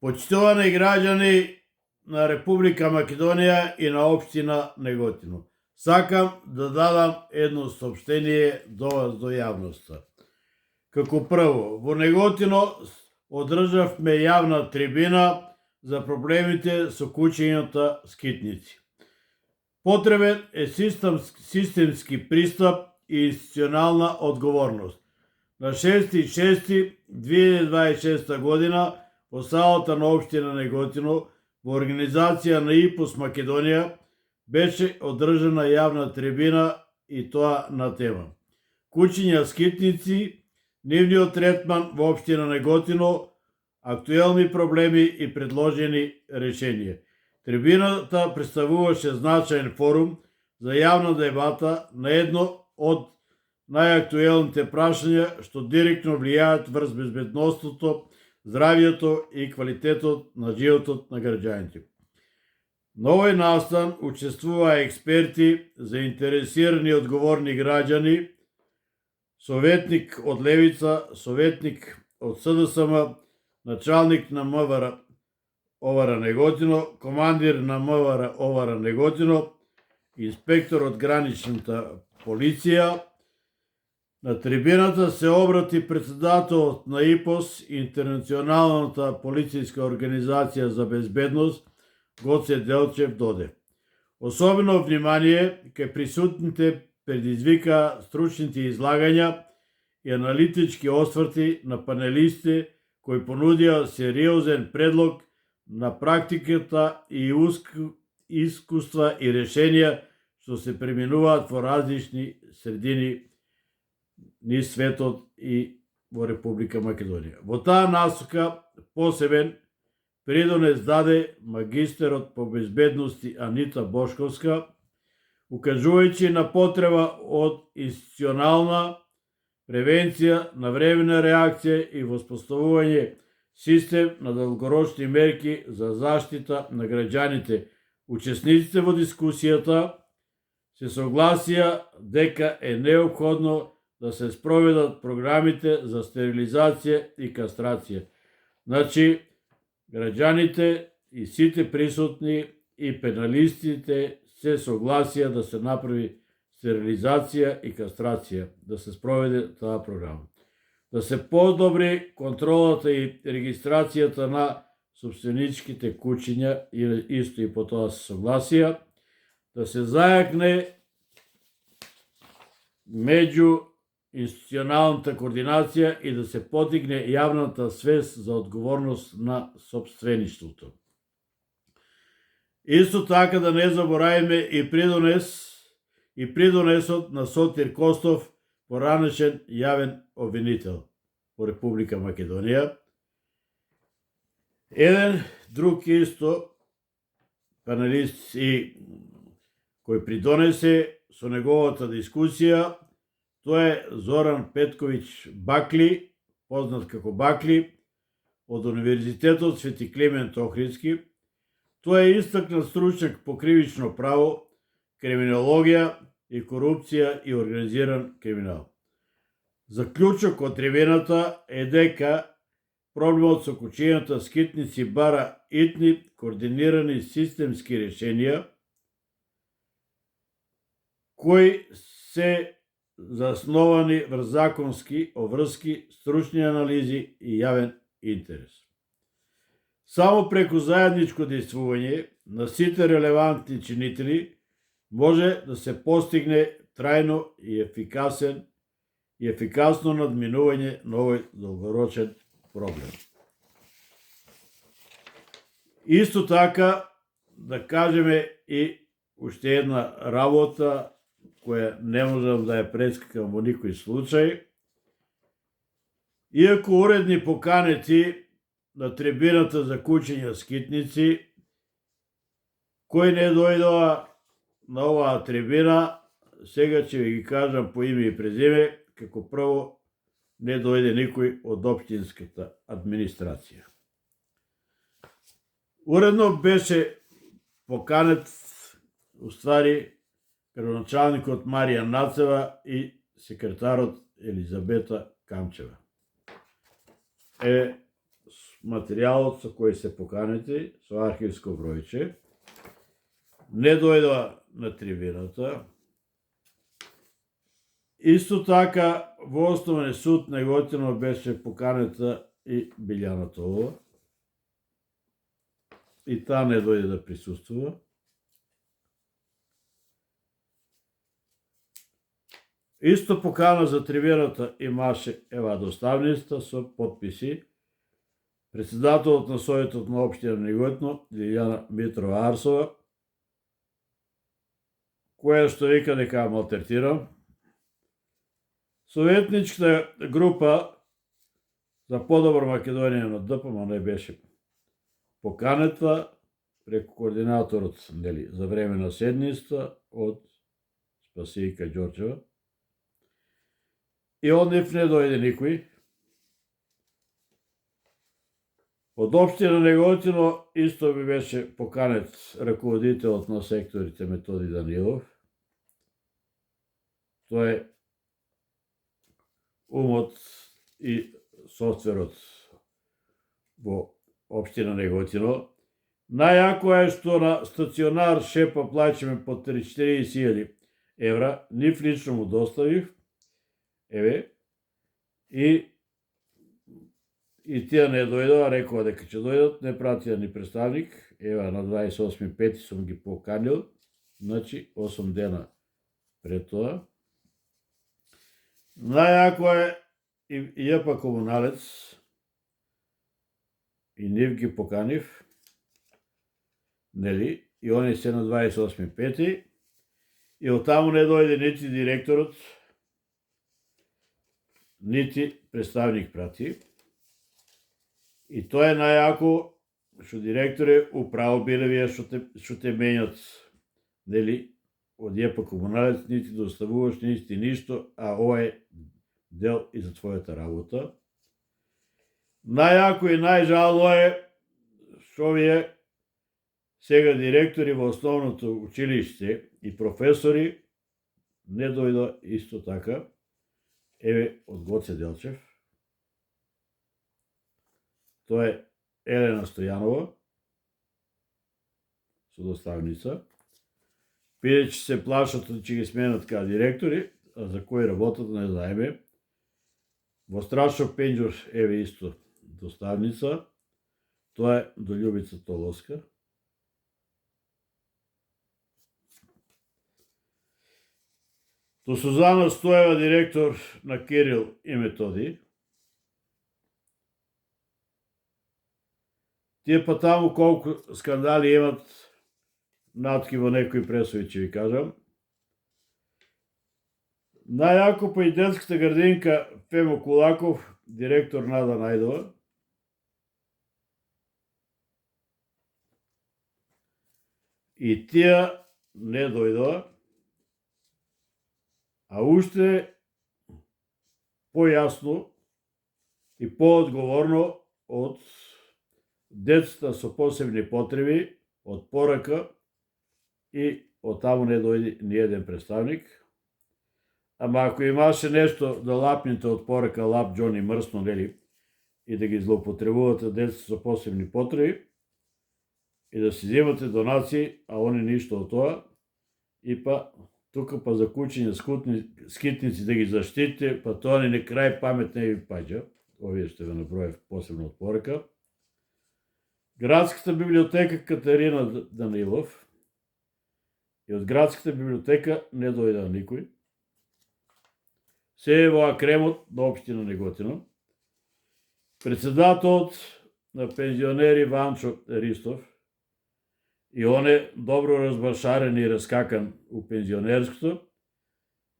Почитувани граѓани на Република Македонија и на општина Неготино. Сакам да дадам едно соопштение до вас, до јавноста. Како прво, во Неготино одржавме јавна трибина за проблемите со кучињата скитници. Потребен е системски пристап и институционална одговорност. На 6.6.2026 година во салата на општина Неготино во организација на ИПОС Македонија беше одржана јавна трибина и тоа на тема кучиња скитници, нивниот третман во општина Неготино, актуелни проблеми и предложени решенија. Трибината представуваше значаен форум за јавна дебата на едно од најактуелните прашања што директно влијаат врз безбедноштото, здравјето и квалитетот на животот на граѓаните. На овој настан учествуваа експерти, заинтересирани и одговорни граѓани, советник од Левица, советник од СДСМ, началник на МВР ОВР Неготино, командир на МВР ОВР Неготино, инспектор од граничната полиција. На трибината се обрати председателот на ИПОС, Интернационалната полицијска организација за безбедност, Гоце Делчев Доде. Особено внимание кај присутните предизвика стручните излагања и аналитички осврти на панелисти кои понудија сериозен предлог на практиката и искуства и решенија што се преминуваат во различни средини низ светот и во Република Македонија. Во таа насока посебен придонес даде магистерот по безбедности Анита Бошковска, укажувајќи на потреба од институционална превенција, навременна реакција и воспоставување систем на долгорочни мерки за заштита на граѓаните. Учесниците во дискусијата се согласија дека е неопходно да се спроведат програмите за стерилизација и кастрација. Значи, граѓаните и сите присутни и пеналистите се согласија да се направи стерилизација и кастрација, да се спроведе таа програма. Да се подобри контролата и регистрацијата на собственичките кучиња, исто и по тоа се согласија, да се зајакне меѓу институционалната координација и да се подигне јавната свест за одговорност на собствеништвото. Исто така да не забораваме и придонесот на Сотир Костов, поранешен јавен обвинител во Република Македонија. Еден друг исто панелист и кој придонесе со неговата дискусија, тоа е Зоран Петковиќ Бакли, познат како Бакли, од Универзитетот Свети Климент Охридски. Тоа е истакнат стручњак по кривично право, криминологија и корупција и организиран криминал. Заклучок од трибината е дека проблемот со кучињата скитници бара итни, координирани системски решенија кои се засновани врз законски обврски, стручни анализи и јавен интерес. Само преку заедничко действување на сите релевантни чинители може да се постигне трајно и ефикасно надминување на овој долгорочен проблем. Исто така да кажеме и уште една работа која не можам да ја прескакам во никој случај. Иако уредни поканети на трибината за кучиња скитници, кои не дојдоа на оваа трибина, сега ќе ви ги кажам по име и презиме, како прво не дојде никој од општинската администрација. Уредно беше поканет, уствари, градоначалникот Марија Нацева и секретарот Елизабета Камчева. материјалот со кој се поканети, со архивско бројче, не дојдоа на трибината. Исто така, во Основен суд Неготино беше поканета и Билјана Толова. И таа не дојде да присуствува. Исто покана за трибината имаше ева доставниста со подписи председателот на Советот на општина Неготино, Лилјана Митрова Арсова, која што вика дека ја малтретира. Советничката група за подобра Македонија на ДПМН не беше поканета преку координаторот за време на седниста од Спасијка Ѓорđева. И од нив не дојде никој. Од општина Неготино исто би беше поканет раководителот на секторите Методи Данилов. Тоа е умот и софтверот во општина Неготино. Најако е што на стационар шепа плаќаме по 40.000 евра, нив лично му доставив, еве, и тие не дојдоа, рекоа дека ќе дојдат, не пратија ни представник, ева на 28.5 сум ги поканил, значи 8 дена пред тоа. Најако е и ЈП Комуналец, и нив ги поканив, нели, и они се на 28.5, и оттаму не дојде нити директорот, нити представник прати. И тоа е најако што директоре управо биле вие што те менјат, нели, од ЈП Комуналец, нити доставуваш, нити ништо, а ова е дел и за твојата работа. Најако и најжално е што вие сега директори во основното училиште и професори не дојдоа исто така, еве од Гоце Делчев. Тоа е Елена Стојанова, со доставница. Бидејќи се плашат да ќе ги сменат кај директори, а за кои работат не знаеме. Во Страшов пенџур, еве исто доставница. Тоа е до Љубица Толовска. До Сузана Стоева, директор на Кирил и Методи. Тие па таму колку скандали имат, натки во некои пресови ќе ви кажам. Најако па и детската градинка Фемо Кулаков, директор Нада Најдова. И тие не дојдоа, а уште појасно и поодговорно од децата со посебни потреби, од порака, и од таму не дојде ни еден представник. Ама ако имаше нешто да лапните од порака лап Џони мрсно, нели, и да ги злоупотребувате децата со посебни потреби, и да си земате донации, а они ништо од тоа, и па тука па за кучиња скитници да ги заштитите, па тоа ни не крај памет не ви паѓа, овие што ве наброев посебно од порака. Градската библиотека Катерина Данилов, и од градската библиотека не дојде никој. Се е во акремот на општина Неготино. Председателот на пензионери Ванчо Ристов, и он е добро разбашарен и раскакан у пензионерското,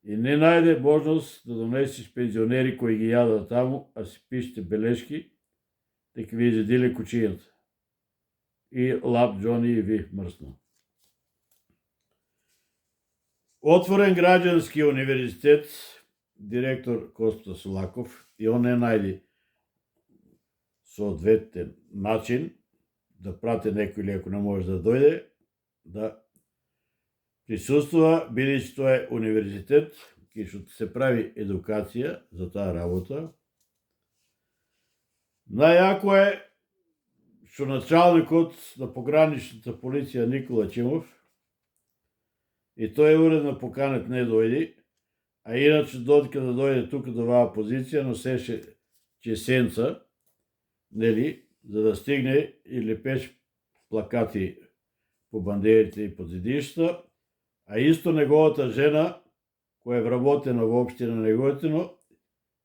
и не најде можност да донесиш пензионери кои ги јадат таму, а си пишете белешки, дека ви изедиле кучијата. И лап Џони и ви мрсно. Отворен граѓански универзитет, директор Коста Сулаков, и он не најде соодветен начин да прати некој или ако не може да дојде, да присуствува, бидејќи тоа е универзитет, кај што се прави едукација за таа работа. Најако е што началникот на пограничната полиција Никола Чимов, и тој уредно поканет не дојди, а иначе додека да дојде тука до оваа позиција, носеше чесенца, нели, за да стигне и лепеш плакати по бандерите и по зидишта, а исто неговата жена, која е вработена во општина Неготино,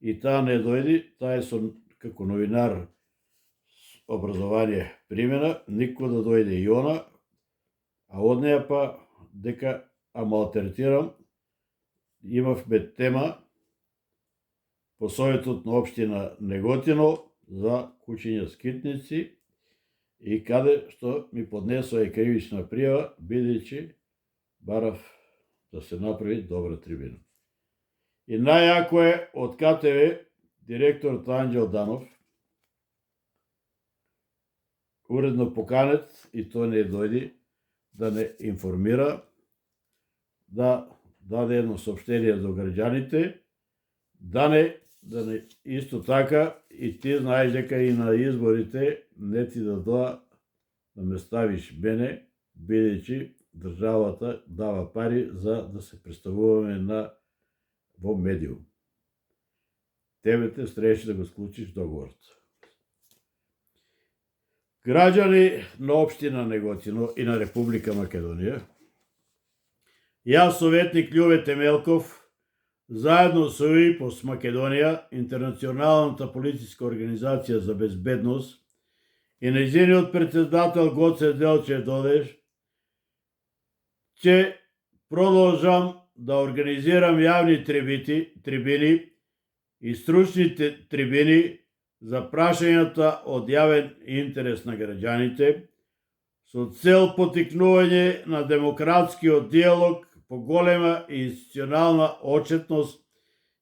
и таа не дојди, таа е со како новинар образование примена, никој да дојде и она, а од неја па дека амалтретирам, имавме тема по советот на општина Неготино за кучиња скитници и каде што ми поднесоа и кривична пријава, бидејќи барав да се направи добра трибина. И најако е од КТВ директорот Анđел Данов, уредно поканет, и тој не дојди, да не информира, да даде едно соопштение до граѓаните, да не исто така, и ти знаеш дека и на изборите не ти да доа да ме ставиш мене, бидејќи државата дава пари за да се представуваме во медиум. Тебе те стреше да го склучиш договорот. Граѓани на општина Неготино и на Република Македонија, јас, советник Љубе Темелков, заедно со УИПОС Македонија, Интернационалната полициска организација за безбедност, и нејзиниот председател Гоце Делчев Додеш, ќе продолжам да организирам јавни трибини и стручни трибини за прашањата од јавен интерес на граѓаните, со цел потикнување на демократскиот диалог, поголема институционална отчетност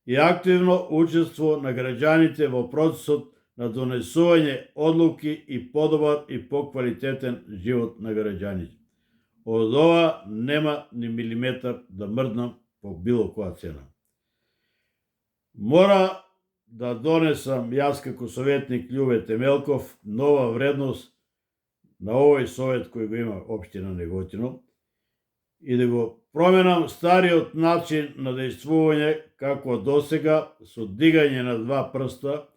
и активно учество на граѓаните во процесот на донесување одлуки и подобар и поквалитетен живот на граѓаните. Од ова нема ни милиметар да мрднам по било која цена. Мора да донесам јас како советник Љубе Темелков нова вредност на овој совет кој го има општина Неготино и да го променам стариот начин на дејствување како досега, со дигање на два прста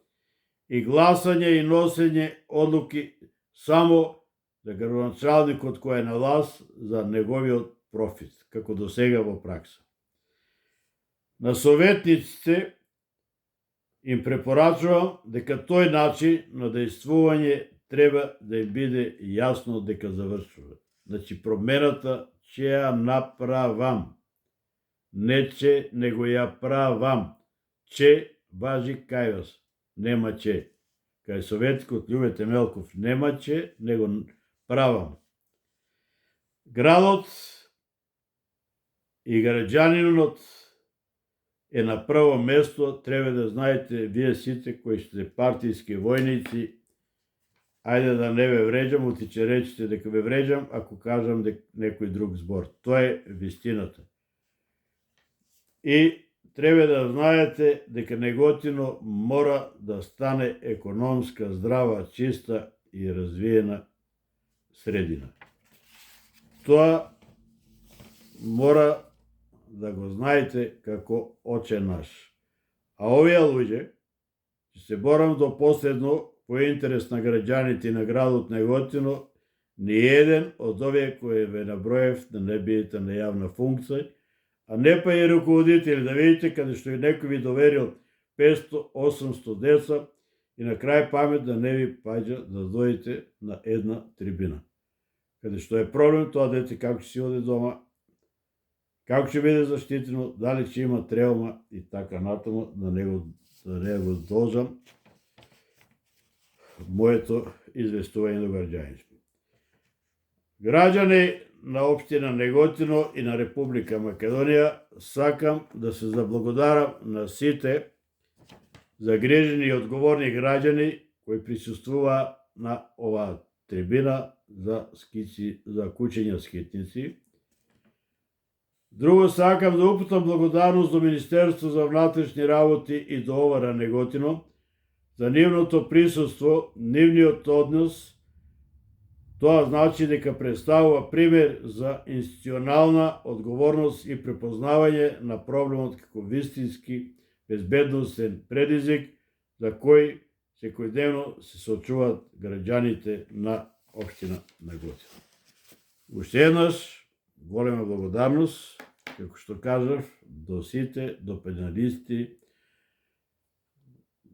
и гласање и носење одлуки само за градоначалникот кој е на власт за неговиот профит, како досега во пракса. На советниците им препорачувам дека тој начин на дејствување треба да им биде јасно дека завршува. Значи, промената ќе ја направам. Не че, него ја правам. Че важи кај вас. Нема че. Кај советникот Љубе Темелков нема че, него правам. Градот и граѓанинот е на прво место, треба да знаете вие сите кои сте партијски војници. Ајде да не ве вреđам, оти ќе речете дека ве вреđам ако кажам некој друг збор. Тоа е вистината. И треба да знаете дека Неготино мора да стане економска, здрава, чиста и развиена средина. Тоа мора да го знаете како оче наш. А овие луѓе ќе се борам до последно по интерес на граѓаните и на градот Неготино, ни еден од овие кои ве наброев да не бидете на јавна функција, а не па и руководители, да видите каде што и некој ви доверил 500-800 деца и на крај памет да не ви паѓа да дојдете на една трибина. Каде што е проблем тоа дете како ќе си оде дома, како ќе биде заштитено, дали ќе има травма и така натаму, да не го должам моето известување до граѓаните. Граѓани на општина Неготино и на Република Македонија, сакам да се заблагодарам на сите загрижени и одговорни граѓани кои присуствуваа на оваа трибина за кучиња скитници. Друго, сакам да упутам благодарност до Министерство за внатрешни работи и до ОВР Неготино за нивното присуство, нивниот однос, Тоа значи дека представува пример за институционална одговорност и препознавање на проблемот како вистински безбедносен предизвик за кој секојдневно се соочуваат граѓаните на општина Неготино. Уште еднаш голема благодарност, како што кажав, до сите, до пеналисти,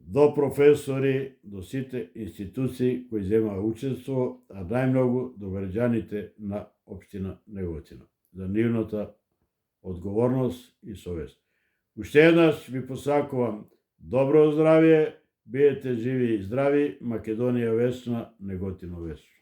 до професори, до сите институции кои земаа учество, а најмногу до граѓаните на општина Неготино, за нивната одговорност и совест. Уште еднаш ви посакувам добро здравје, бидете живи и здрави, Македонија вечна, Неготино вечно.